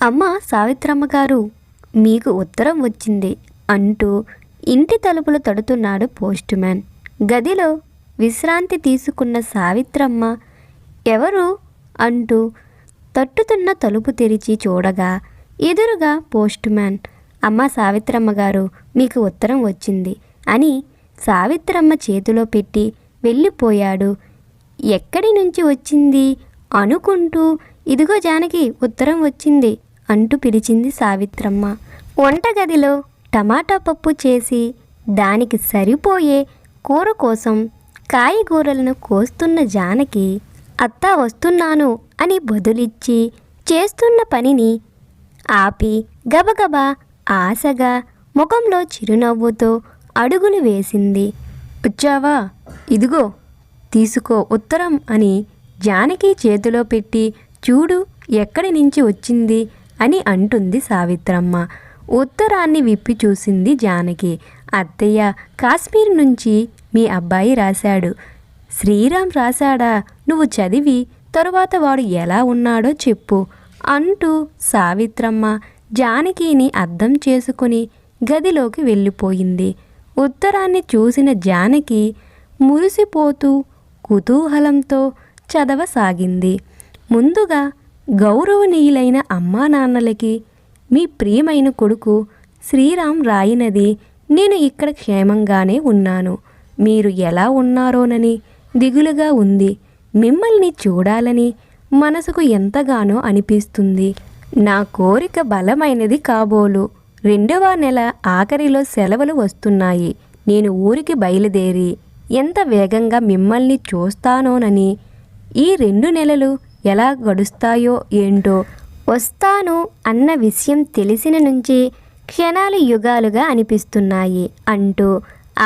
అమ్మ సావిత్రమ్మ గారు, మీకు ఉత్తరం వచ్చింది అంటూ ఇంటి తలుపులు తడుతున్నాడు పోస్టుమ్యాన్. గదిలో విశ్రాంతి తీసుకున్న సావిత్రమ్మ ఎవరు అంటూ తట్టుతున్న తలుపు తెరిచి చూడగా ఎదురుగా పోస్టుమ్యాన్. అమ్మ సావిత్రమ్మ గారు, మీకు ఉత్తరం వచ్చింది అని సావిత్రమ్మ చేతిలో పెట్టి వెళ్ళిపోయాడు. ఎక్కడి నుంచి వచ్చింది అనుకుంటూ, ఇదిగో జానకి ఉత్తరం వచ్చింది అంటూ పిలిచింది సావిత్రమ్మ. వంటగదిలో టమాటా పప్పు చేసి దానికి సరిపోయే కూర కోసం కాయగూరలను కోస్తున్న జానకి, అత్తా వస్తున్నాను అని బదులిచ్చి చేస్తున్న పనిని ఆపి గబగబా ఆశగా ముఖంలో చిరునవ్వుతో అడుగులు వేసింది. వచ్చావా, ఇదిగో తీసుకో ఉత్తరం అని జానకి చేతిలో పెట్టి, చూడు ఎక్కడి నుంచి వచ్చింది అని అంటుంది సావిత్రమ్మ. ఉత్తరాన్ని విప్పి చూసింది జానకి. అత్తయ్య, కాశ్మీర్ నుంచి మీ అబ్బాయి రాశాడు. శ్రీరామ్ రాశాడా? నువ్వు చదివి తరువాత వాడు ఎలా ఉన్నాడో చెప్పు అంటూ సావిత్రమ్మ జానకిని అర్థం చేసుకుని గదిలోకి వెళ్ళిపోయింది. ఉత్తరాన్ని చూసిన జానకి మురిసిపోతూ కుతూహలంతో చదవసాగింది. ముందుగా, గౌరవనీయులైన అమ్మా నాన్నలకి మీ ప్రియమైన కొడుకు శ్రీరామ్ రాయినది నేను ఇక్కడ క్షేమంగానే ఉన్నాను. మీరు ఎలా ఉన్నారోనని దిగులుగా ఉంది. మిమ్మల్ని చూడాలని మనసుకు ఎంతగానో అనిపిస్తుంది. నా కోరిక బలమైనది కాబోలు. 2వ నెల ఆఖరిలో సెలవులు వస్తున్నాయి. నేను ఊరికి బయలుదేరి ఎంత వేగంగా మిమ్మల్ని చూస్తానోనని, ఈ 2 నెలలు ఎలా గడుస్తాయో ఏంటో. వస్తాను అన్న విషయం తెలిసిన నుంచి క్షణాలు యుగాలుగా అనిపిస్తున్నాయి అంటూ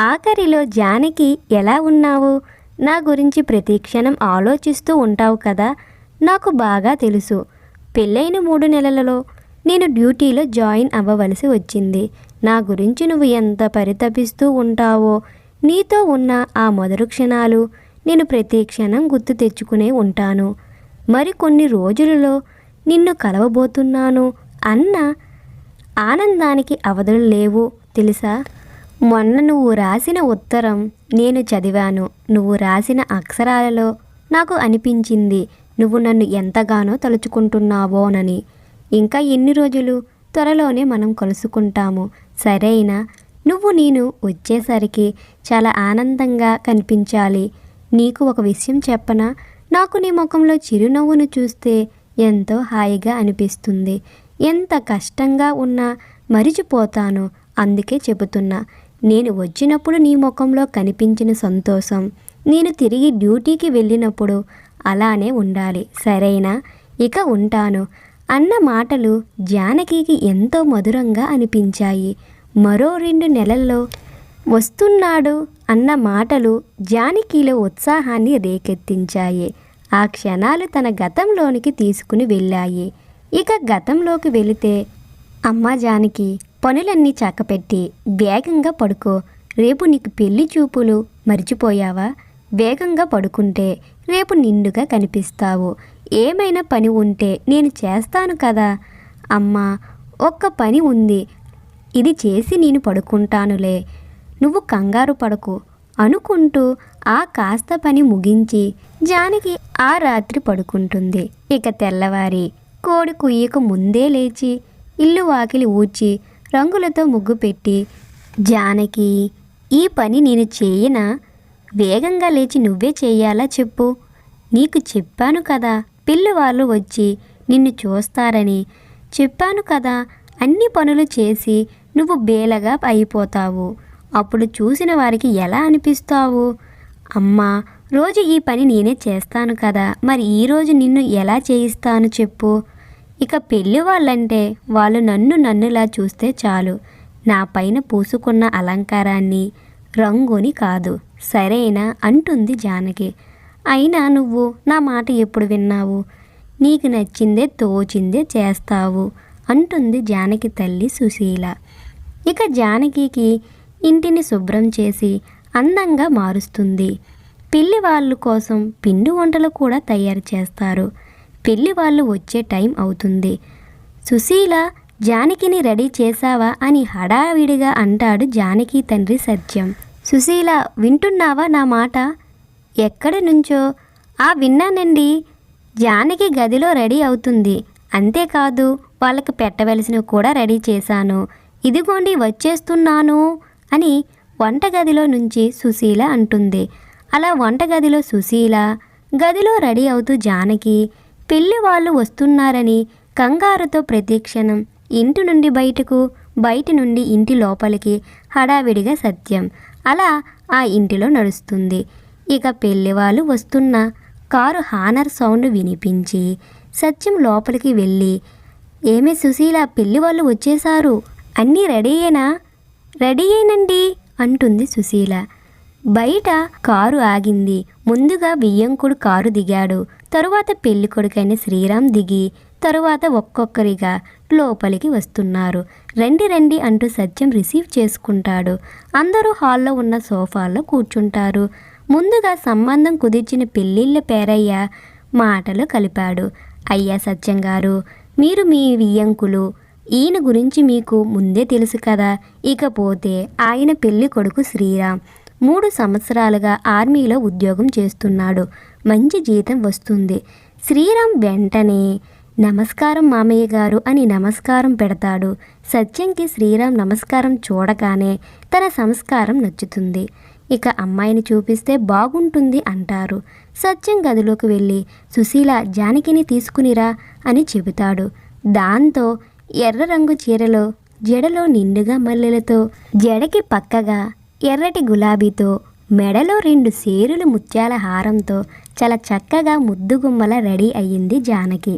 ఆఖరిలో జానకి, ఎలా ఉన్నావు? నా గురించి ప్రతి క్షణం ఆలోచిస్తూ ఉంటావు కదా, నాకు బాగా తెలుసు. పెళ్ళైన 3 నెలలలో నేను డ్యూటీలో జాయిన్ అవ్వవలసి వచ్చింది. నా గురించి నువ్వు ఎంత పరితపిస్తూ ఉంటావో. నీతో ఉన్న ఆ మొదటి క్షణాలు నేను ప్రతి క్షణం గుర్తు తెచ్చుకునే ఉంటాను. మరికొన్ని రోజులలో నిన్ను కలవబోతున్నాను అన్న ఆనందానికి అవధులు లేవు తెలుసా. మొన్న నువ్వు రాసిన ఉత్తరం నేను చదివాను. నువ్వు రాసిన అక్షరాలలో నాకు అనిపించింది నువ్వు నన్ను ఎంతగానో తలుచుకుంటున్నావోనని. ఇంకా ఎన్ని రోజులు? త్వరలోనే మనం కలుసుకుంటాము, సరేనా? నువ్వు నేను వచ్చేసరికి చాలా ఆనందంగా కనిపించాలి. నీకు ఒక విషయం చెప్పనా? నాకు నీ ముఖంలో చిరునవ్వును చూస్తే ఎంతో హాయిగా అనిపిస్తుంది. ఎంత కష్టంగా ఉన్నా మరిచిపోతాను. అందుకే చెబుతున్నా, నేను వచ్చినప్పుడు నీ ముఖంలో కనిపించిన సంతోషం నేను తిరిగి డ్యూటీకి వెళ్ళినప్పుడు అలానే ఉండాలి, సరేనా? ఇక ఉంటాను అన్న మాటలు జానకికి ఎంతో మధురంగా అనిపించాయి. మరో 2 నెలల్లో వస్తున్నాడు అన్న మాటలు జానకిలో ఉత్సాహాన్ని రేకెత్తించాయి. ఆ క్షణాలు తన గతంలోనికి తీసుకుని వెళ్ళాయి. ఇక గతంలోకి వెళితే, అమ్మా జానకి, పనులన్నీ చక్కపెట్టి వేగంగా పడుకో. రేపు నీకు పెళ్లి చూపులు, మర్చిపోయావా? వేగంగా పడుకుంటే రేపు నిండుగా కనిపిస్తావు. ఏమైనా పని ఉంటే నేను చేస్తాను కదా. అమ్మా, ఒక్క పని ఉంది, ఇది చేసి నేను పడుకుంటానులే, నువ్వు కంగారు పడకు అనుకుంటూ ఆ కాస్త పని ముగించి జానకి ఆ రాత్రి పడుకుంటుంది. ఇక తెల్లవారి కోడి కుయ్యకు ముందే లేచి ఇల్లు వాకిలి ఊడ్చి రంగులతో ముగ్గు పెట్టి, జానకి, ఈ పని నేను చేయనా? వేగంగా లేచి నువ్వే చేయాలా చెప్పు. నీకు చెప్పాను కదా పిల్లవాళ్ళు వచ్చి నిన్ను చూస్తారని. చెప్పాను కదా, అన్ని పనులు చేసి నువ్వు బేలగా అయిపోతావు. అప్పుడు చూసిన వారికి ఎలా అనిపిస్తావు? అమ్మా, రోజు ఈ పని నేనే చేస్తాను కదా, మరి ఈరోజు నిన్ను ఎలా చేయిస్తాను చెప్పు. ఇక పెళ్ళి వాళ్ళంటే వాళ్ళు నన్నులా చూస్తే చాలు. నా పైన పూసుకున్న అలంకారాన్ని, రంగుని కాదు, సరేనా అంటుంది జానకి. అయినా నువ్వు నా మాట ఎప్పుడు విన్నావు? నీకు నచ్చిందే తోచిందే చేస్తావు అంటుంది జానకి తల్లి సుశీల. ఇక జానకికి ఇంటిని శుభ్రం చేసి అందంగా మారుస్తుంది. పెళ్లి వాళ్ళ కోసం పిండి వంటలు కూడా తయారు చేస్తారు. పెళ్లి వాళ్ళు వచ్చే టైం అవుతుంది. సుశీల, జానకిని రెడీ చేశావా అని హడావిడిగా అంటాడు జానకి తండ్రి సత్యం. సుశీల, వింటున్నావా నా మాట? ఎక్కడి నుంచో? విన్నానండి. జానకి గదిలో రెడీ అవుతుంది. అంతేకాదు వాళ్ళకి పెట్టవలసినవి కూడా రెడీ చేశాను. ఇదిగోండి వచ్చేస్తున్నాను అని వంటగదిలో నుంచి సుశీల అంటుంది. అలా వంటగదిలో సుశీల, గదిలో రెడీ అవుతూ జానకి, పెళ్లి వాళ్ళు వస్తున్నారని కంగారుతో ప్రతిక్షణం ఇంటి నుండి బయటకు, బయట నుండి ఇంటి లోపలికి హడావిడిగా సత్యం. అలా ఆ ఇంటిలో నడుస్తుంది. ఇక పెళ్లి వాళ్ళు వస్తున్న కారు హానర్ సౌండ్ వినిపించి సత్యం లోపలికి వెళ్ళి, ఏమే సుశీల, పెళ్లి వాళ్ళు వచ్చేశారు, అన్నీ రెడీయేనా? రెడీయేనండి అంటుంది సుశీల. బయట కారు ఆగింది. ముందుగా వియ్యంకుడు కారు దిగాడు. తరువాత పెళ్లి కొడుకైన శ్రీరామ్ దిగి తరువాత ఒక్కొక్కరిగా లోపలికి వస్తున్నారు. రండి రండి అంటూ సత్యం రిసీవ్ చేసుకుంటాడు. అందరూ హాల్లో ఉన్న సోఫాల్లో కూర్చుంటారు. ముందుగా సంబంధం కుదిర్చిన పెళ్ళిళ్ళ పేరయ్య మాటలు కలిపాడు. అయ్యా సత్యం గారు, మీరు మీ వియ్యంకులు, ఈయన గురించి మీకు ముందే తెలుసు కదా. ఇకపోతే ఆయన పెళ్లి కొడుకు శ్రీరామ్ 3 సంవత్సరాలుగా ఆర్మీలో ఉద్యోగం చేస్తున్నాడు. మంచి జీతం వస్తుంది. శ్రీరామ్ వెంటనే నమస్కారం మామయ్య గారు అని నమస్కారం పెడతాడు. సత్యంకి శ్రీరామ్ నమస్కారం చూడగానే తన సంస్కారం నచ్చుతుంది. ఇక అమ్మాయిని చూపిస్తే బాగుంటుంది అంటారు. సత్యం గదిలోకి వెళ్ళి సుశీల, జానకిని తీసుకునిరా అని చెబుతాడు. దాంతో ఎర్ర రంగు చీరలో, జడలో నిండుగా మల్లెలతో, జడకి పక్కగా ఎర్రటి గులాబీతో, మెడలో 2 సేరుల ముత్యాల హారంతో చాలా చక్కగా ముద్దుగుమ్మల రెడీ అయ్యింది జానకి.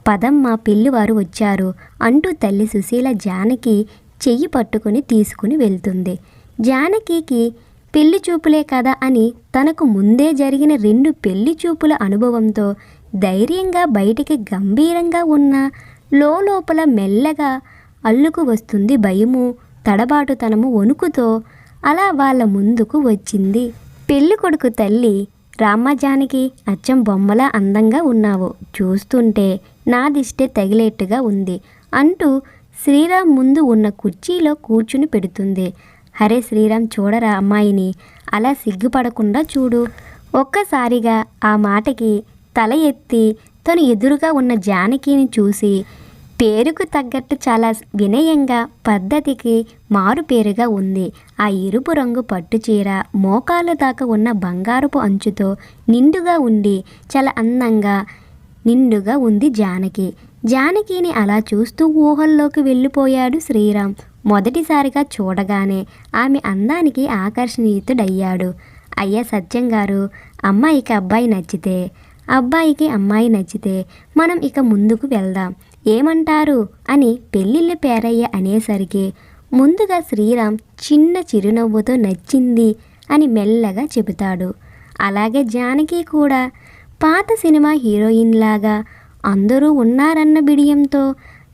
పదమ్మ, పెళ్లివారు వచ్చారు అంటూ తల్లి సుశీల జానకి చెయ్యి పట్టుకుని తీసుకుని వెళ్తుంది. జానకికి పెళ్లి చూపులే కదా అని తనకు ముందే జరిగిన 2 పెళ్లి చూపుల అనుభవంతో ధైర్యంగా బయటికి గంభీరంగా ఉన్న లోపల మెల్లగా అల్లుకు వస్తుంది భయము, తడబాటుతనము, వణుకుతో. అలా వాళ్ళ ముందుకు వచ్చింది. పెళ్లి కొడుకు తల్లి, రామ్మ జానకి, అచ్చం బొమ్మలా అందంగా ఉన్నావు, చూస్తుంటే నా దిష్టే తగిలేట్టుగా ఉంది అంటూ శ్రీరామ్ ముందు ఉన్న కుర్చీలో కూర్చుని పెడుతుంది. హరే శ్రీరామ్, చూడరా అమ్మాయిని, అలా సిగ్గుపడకుండా చూడు. ఒక్కసారిగా ఆ మాటకి తల ఎత్తి తను ఎదురుగా ఉన్న జానకిని చూసి, పేరుకు తగ్గట్టు చాలా వినయంగా, పద్ధతికి మారు పేరుగా ఉంది. ఆ ఎరుపు రంగు పట్టుచీర, మోకాళ్ళ దాకా ఉన్న బంగారపు అంచుతో నిండుగా ఉండి చాలా అందంగా నిండుగా ఉంది జానకి. జానకిని అలా చూస్తూ ఊహల్లోకి వెళ్ళిపోయాడు శ్రీరామ్. మొదటిసారిగా చూడగానే ఆమె అందానికి ఆకర్షణీయుతుడయ్యాడు. అయ్యా సత్యం గారు, అమ్మాయికి అబ్బాయి నచ్చితే, అబ్బాయికి అమ్మాయి నచ్చితే మనం ఇక ముందుకు వెళ్దాం, ఏమంటారు అని పెళ్ళిళ్ళ పేరయ్య అనేసరికి ముందుగా శ్రీరామ్ చిన్న చిరునవ్వుతో నచ్చింది అని మెల్లగా చెబుతాడు. అలాగే జానకి కూడా పాత సినిమా హీరోయిన్ లాగా అందరూ ఉన్నారన్న బిడియంతో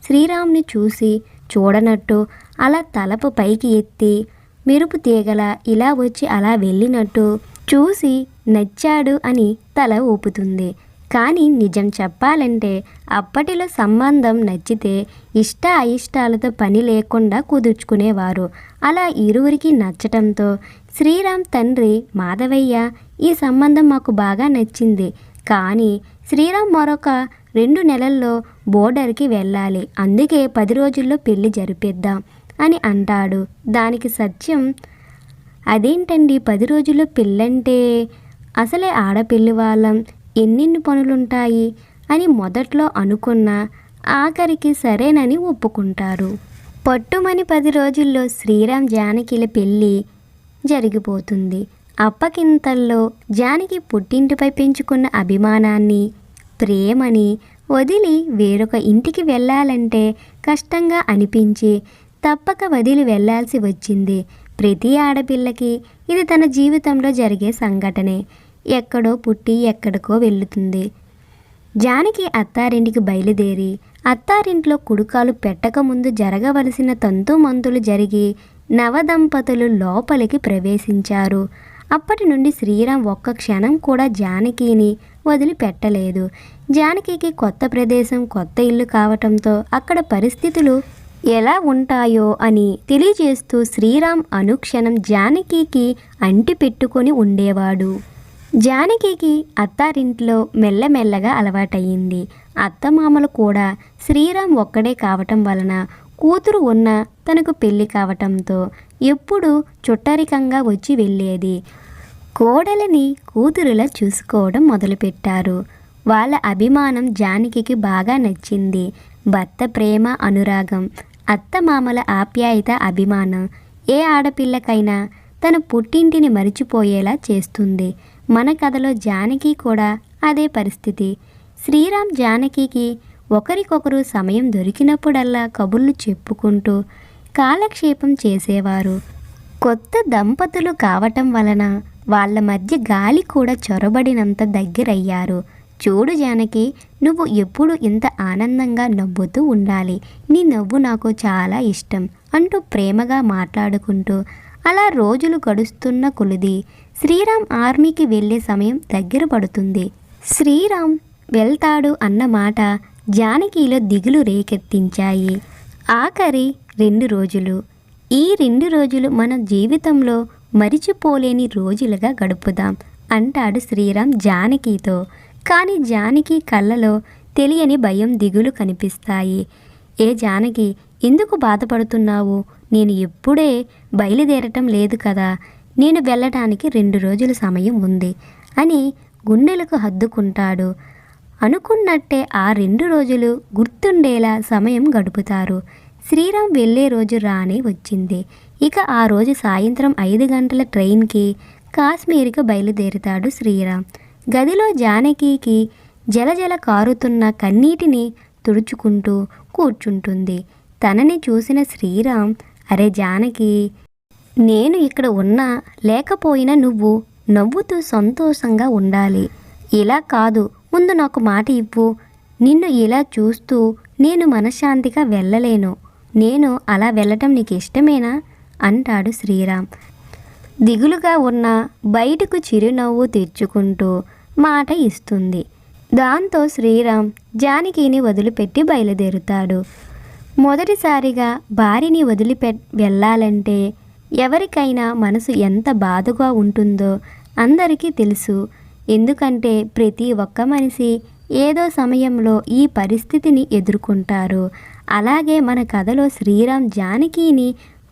శ్రీరామ్ని చూసి చూడనట్టు అలా తలపు పైకి ఎత్తి మెరుపు తీగల ఇలా వచ్చి అలా వెళ్ళినట్టు చూసి నచ్చాడు అని తల ఊపుతుంది. కానీ నిజం చెప్పాలంటే అప్పటిలో సంబంధం నచ్చితే ఇష్ట అయిష్టాలతో పని లేకుండా కుదుర్చుకునేవారు. అలా ఇరువురికి నచ్చటంతో శ్రీరామ్ తండ్రి, మాధవయ్య, ఈ సంబంధం మాకు బాగా నచ్చింది, కానీ శ్రీరామ్ మరొక 2 నెలల్లో బోర్డర్కి వెళ్ళాలి, అందుకే 10 రోజుల్లో పెళ్లి జరిపిద్దాం అని అంటాడు. దానికి సత్యం, అదేంటండి 10 రోజుల్లో పెళ్ళంటే, అసలే ఆడపిల్లి వాళ్ళం, ఎన్నెన్ని పనులుంటాయి అని మొదట్లో అనుకున్న ఆఖరికి సరేనని ఒప్పుకుంటారు. పట్టుమని 10 రోజుల్లో శ్రీరామ్ జానకిల పెళ్ళి జరిగిపోతుంది. అప్పకింతల్లో జానకి పుట్టింటిపై పెంచుకున్న అభిమానాన్ని, ప్రేమని వదిలి వేరొక ఇంటికి వెళ్ళాలంటే కష్టంగా అనిపించి తప్పక వదిలి వెళ్ళాల్సి వచ్చింది. ప్రతి ఆడపిల్లకి ఇది తన జీవితంలో జరిగే సంఘటనే. ఎక్కడో పుట్టి ఎక్కడికో వెళుతుంది. జానకి అత్తారింటికి బయలుదేరి అత్తారింట్లో కుడుకాలు పెట్టకముందు జరగవలసిన తంతుమంతులు జరిగి నవదంపతులు లోపలికి ప్రవేశించారు. అప్పటి నుండి శ్రీరామ్ ఒక్క క్షణం కూడా జానకిని వదిలిపెట్టలేదు. జానకికి కొత్త ప్రదేశం, కొత్త ఇల్లు కావటంతో అక్కడ పరిస్థితులు ఎలా ఉంటాయో అని తెలియజేస్తూ శ్రీరామ్ అనుక్షణం జానకికి అంటి పెట్టుకొని ఉండేవాడు. జానకికి అత్తారింట్లో మెల్లమెల్లగా అలవాటయ్యింది. అత్తమామలు కూడా శ్రీరామ్ ఒక్కడే కావటం వలన కూతురు ఉన్న తనకు పెళ్లి కావటంతో ఎప్పుడూ చుట్టరికంగా వచ్చి వెళ్ళేది. కోడలిని కూతురులా చూసుకోవడం మొదలుపెట్టారు. వాళ్ళ అభిమానం జానకికి బాగా నచ్చింది. భర్త ప్రేమ, అనురాగం, అత్తమామల ఆప్యాయత, అభిమానం ఏ ఆడపిల్లకైనా తన పుట్టింటిని మరిచిపోయేలా చేస్తుంది. మన కథలో జానకి కూడా అదే పరిస్థితి. శ్రీరామ్ జానకికి ఒకరికొకరు సమయం దొరికినప్పుడల్లా కబుర్లు చెప్పుకుంటూ కాలక్షేపం చేసేవారు. కొత్త దంపతులు కావటం వలన వాళ్ళ మధ్య గాలి కూడా చొరబడినంత దగ్గరయ్యారు. చూడు జానకి, నువ్వు ఎప్పుడు ఇంత ఆనందంగా నవ్వుతూ ఉండాలి. నీ నవ్వు నాకు చాలా ఇష్టం అంటూ ప్రేమగా మాట్లాడుకుంటూ అలా రోజులు గడుస్తున్న కొలది శ్రీరామ్ ఆర్మీకి వెళ్ళే సమయం దగ్గర పడుతుంది. శ్రీరామ్ వెళ్తాడు అన్న మాట జానకిలో దిగులు రేకెత్తించాయి. ఆఖరి 2 రోజులు. ఈ 2 రోజులు మన జీవితంలో మరిచిపోలేని రోజులుగా గడుపుదాం అంటాడు శ్రీరామ్ జానకితో. కానీ జానకి కళ్ళలో తెలియని భయం, దిగులు కనిపిస్తాయి. ఏ జానకి, ఎందుకు బాధపడుతున్నావు? నేను ఎప్పుడే బయలుదేరటం లేదు కదా. నేను వెళ్ళటానికి 2 రోజుల సమయం ఉంది అని గుండెలకు హద్దుకుంటాడు. అనుకున్నట్టే ఆ 2 రోజులు గుర్తుండేలా సమయం గడుపుతారు. శ్రీరామ్ వెళ్ళే రోజు రానే వచ్చింది. ఇక ఆ రోజు సాయంత్రం 5 గంటల ట్రైన్కి కాశ్మీర్కి బయలుదేరుతాడు శ్రీరామ్. గదిలో జానకికి జలజల కారుతున్న కన్నీటిని తుడుచుకుంటూ కూర్చుంటుంది. తనని చూసిన శ్రీరామ్, అరే జానకి, నేను ఇక్కడ ఉన్నా లేకపోయినా నువ్వు నవ్వుతూ సంతోషంగా ఉండాలి. ఇలా కాదు, ముందు నాకు మాట ఇవ్వు. నిన్ను ఇలా చూస్తూ నేను మనశ్శాంతిగా వెళ్ళలేను. నేను అలా వెళ్ళటం నీకు ఇష్టమేనా అంటాడు శ్రీరామ్. దిగులుగా ఉన్న బయటకు చిరునవ్వు తెచ్చుకుంటూ మాట ఇస్తుంది. దాంతో శ్రీరామ్ జానకిని వదిలిపెట్టి బయలుదేరుతాడు. మొదటిసారిగా భార్యని వెళ్ళాలంటే ఎవరికైనా మనసు ఎంత బాధగా ఉంటుందో అందరికీ తెలుసు. ఎందుకంటే ప్రతి ఒక్క మనిషి ఏదో సమయంలో ఈ పరిస్థితిని ఎదుర్కొంటారు. అలాగే మన కథలో శ్రీరామ్ జానకిని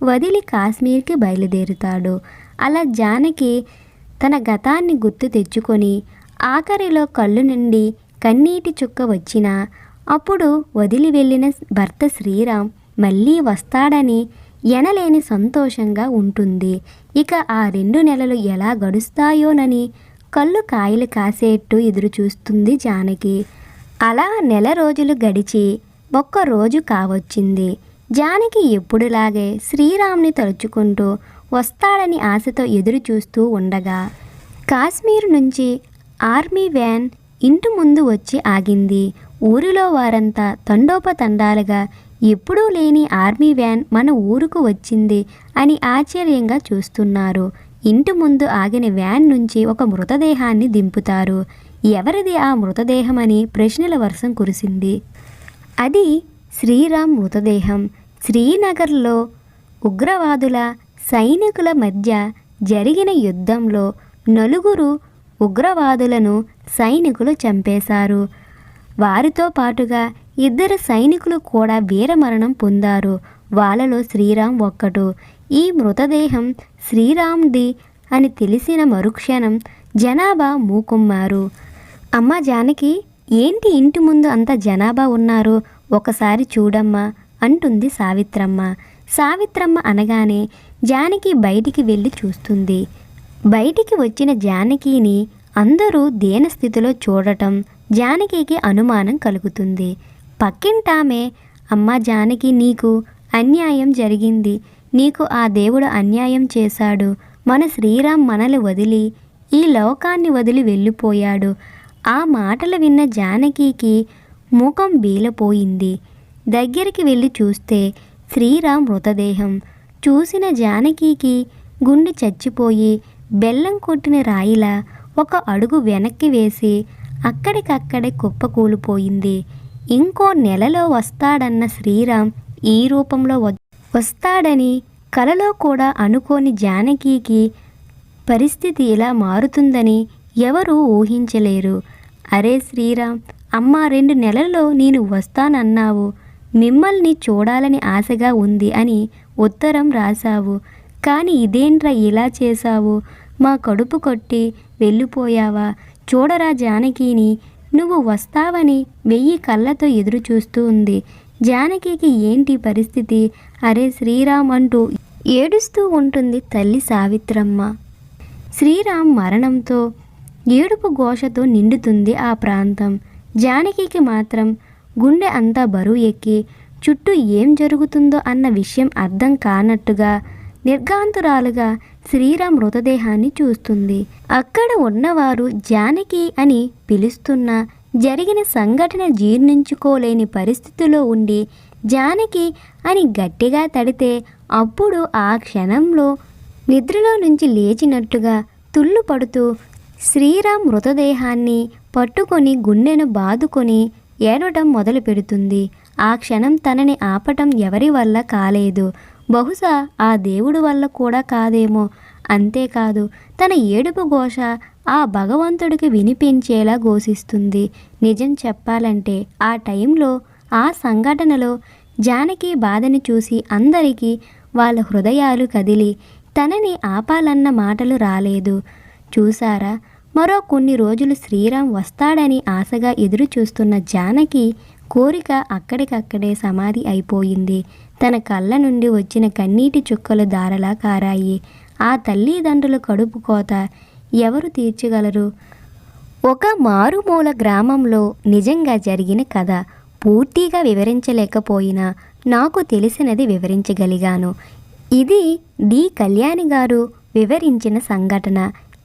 వదిలి కాశ్మీర్కి బయలుదేరుతాడు. అలా జానకి తన గతాన్ని గుర్తు తెచ్చుకొని ఆఖరిలో కళ్ళు నుండి కన్నీటి చుక్క వచ్చినా అప్పుడు వదిలి వెళ్ళిన భర్త శ్రీరామ్ మళ్ళీ వస్తాడని ఎనలేని సంతోషంగా ఉంటుంది. ఇక ఆ 2 నెలలు ఎలా గడుస్తాయోనని కళ్ళు కాయలు కాసేట్టు ఎదురు చూస్తుంది జానకి. అలా 1 నెల రోజులు గడిచి ఒక్క రోజు కావచ్చింది. జానకి ఎప్పుడులాగే శ్రీరామ్ని తలుచుకుంటూ వస్తాడని ఆశతో ఎదురు చూస్తూ ఉండగా కాశ్మీర్ నుంచి ఆర్మీ వ్యాన్ ఇంటి ముందు వచ్చి ఆగింది. ఊరిలో వారంతా తండోపతండాలుగా ఎప్పుడూ లేని ఆర్మీ వ్యాన్ మన ఊరుకు వచ్చింది అని ఆశ్చర్యంగా చూస్తున్నారు. ఇంటి ముందు ఆగిన వ్యాన్ నుంచి ఒక మృతదేహాన్ని దింపుతారు. ఎవరిది ఆ మృతదేహమని ప్రశ్నల వర్షం కురిసింది. అది శ్రీరామ్ మృతదేహం. శ్రీనగర్లో ఉగ్రవాదుల సైనికుల మధ్య జరిగిన యుద్ధంలో 4 ఉగ్రవాదులను సైనికులు చంపేశారు. వారితో పాటుగా 2 సైనికులు కూడా వీరమరణం పొందారు. వాళ్ళలో శ్రీరామ్ ఒక్కడు. ఈ మృతదేహం శ్రీరామ్ది అని తెలిసిన మరుక్షణం జనాభా మూకుమ్మారు. అమ్మ జానకి, ఏంటి ఇంటి ముందు అంత జనాభా ఉన్నారు? ఒకసారి చూడమ్మా అంటుంది సావిత్రమ్మ. సావిత్రమ్మ అనగానే జానకి బయటికి వెళ్ళి చూస్తుంది. బయటికి వచ్చిన జానకిని అందరూ దీనస్థితిలో చూడటం జానకికి అనుమానం కలుగుతుంది. పక్కింటామే, అమ్మ జానకి, నీకు అన్యాయం జరిగింది. నీకు ఆ దేవుడు అన్యాయం చేశాడు. మన శ్రీరామ్ మనల్ని వదిలి ఈ లోకాన్ని వదిలి వెళ్ళిపోయాడు. ఆ మాటలు విన్న జానకికి ముఖం బీలపోయింది. దగ్గరికి వెళ్ళి చూస్తే శ్రీరామ్ మృతదేహం. చూసిన జానకికి గుండె చచ్చిపోయి బెల్లం కొట్టిన రాయిలా ఒక అడుగు వెనక్కి వేసి అక్కడికక్కడే కుప్పకూలిపోయింది. ఇంకో నెలలో వస్తాడన్న శ్రీరామ్ ఈ రూపంలో వస్తాడని కలలో కూడా అనుకోని జానకికి పరిస్థితి ఇలా మారుతుందని ఎవరూ ఊహించలేరు. అరే శ్రీరామ్, అమ్మ 2 నెలల్లో నేను వస్తానన్నావు, మిమ్మల్ని చూడాలని ఆశగా ఉంది అని ఉత్తరం రాశావు. కానీ ఇదేంట్రా ఇలా చేశావు? మా కడుపు కొట్టి వెళ్ళిపోయావా? చూడరా జానకిని, నువ్వు వస్తావని 1000 కళ్ళతో ఎదురు చూస్తూ ఉంది. జానకికి ఏంటి పరిస్థితి? అరే శ్రీరామ్ అంటూ ఏడుస్తూ ఉంటుంది తల్లి సావిత్రమ్మ. శ్రీరామ్ మరణంతో ఏడుపు ఘోషతో నిండుతుంది ఆ ప్రాంతం. జానకికి మాత్రం గుండె అంతా బరువు ఎక్కి చుట్టూ ఏం జరుగుతుందో అన్న విషయం అర్థం కానట్టుగా నిర్ఘాంతురాలుగా శ్రీరామ్ మృతదేహాన్ని చూస్తుంది. అక్కడ ఉన్నవారు జానకి అని పిలుస్తున్నా జరిగిన సంఘటన జీర్ణించుకోలేని పరిస్థితిలో ఉండి జానకి అని గట్టిగా తడితే అప్పుడు ఆ క్షణంలో నిద్రలో నుంచి లేచినట్టుగా తుళ్ళు పడుతూ శ్రీరామ్ మృతదేహాన్ని పట్టుకొని గుండెను బాదుకొని ఏడవటం మొదలు పెడుతుంది. ఆ క్షణం తనని ఆపటం ఎవరి వల్ల కాలేదు. బహుశా ఆ దేవుడి వల్ల కూడా కాదేమో. అంతేకాదు, తన ఏడుపు ఘోష ఆ భగవంతుడికి వినిపించేలా ఘోషిస్తుంది. నిజం చెప్పాలంటే ఆ టైంలో, ఆ సంఘటనలో జానకి బాధని చూసి అందరికీ వాళ్ళ హృదయాలు కదిలి తనని ఆపాలన్న మాటలు రాలేదు. చూసారా, మరో కొన్ని రోజులు శ్రీరామ్ వస్తాడని ఆశగా ఎదురు చూస్తున్న జానకి కోరిక అక్కడికక్కడే సమాధి అయిపోయింది. తన కళ్ళ నుండి వచ్చిన కన్నీటి చుక్కలు ధారలా కారాయి. ఆ తల్లిదండ్రుల కడుపు కోత ఎవరు తీర్చగలరు? ఒక మారుమూల గ్రామంలో నిజంగా జరిగిన కథ. పూర్తిగా వివరించలేకపోయినా నాకు తెలిసినది వివరించగలిగాను. ఇది డి కళ్యాణి గారు వివరించిన సంఘటన.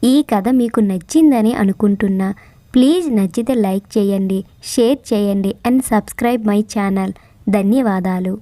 ఈ కథ మీకు నచ్చిందని అనుకుంటున్నా. ప్లీజ్ నచ్చితే లైక్ చేయండి, షేర్ చేయండి అండ్ సబ్స్క్రైబ్ మై ఛానల్. ధన్యవాదాలు.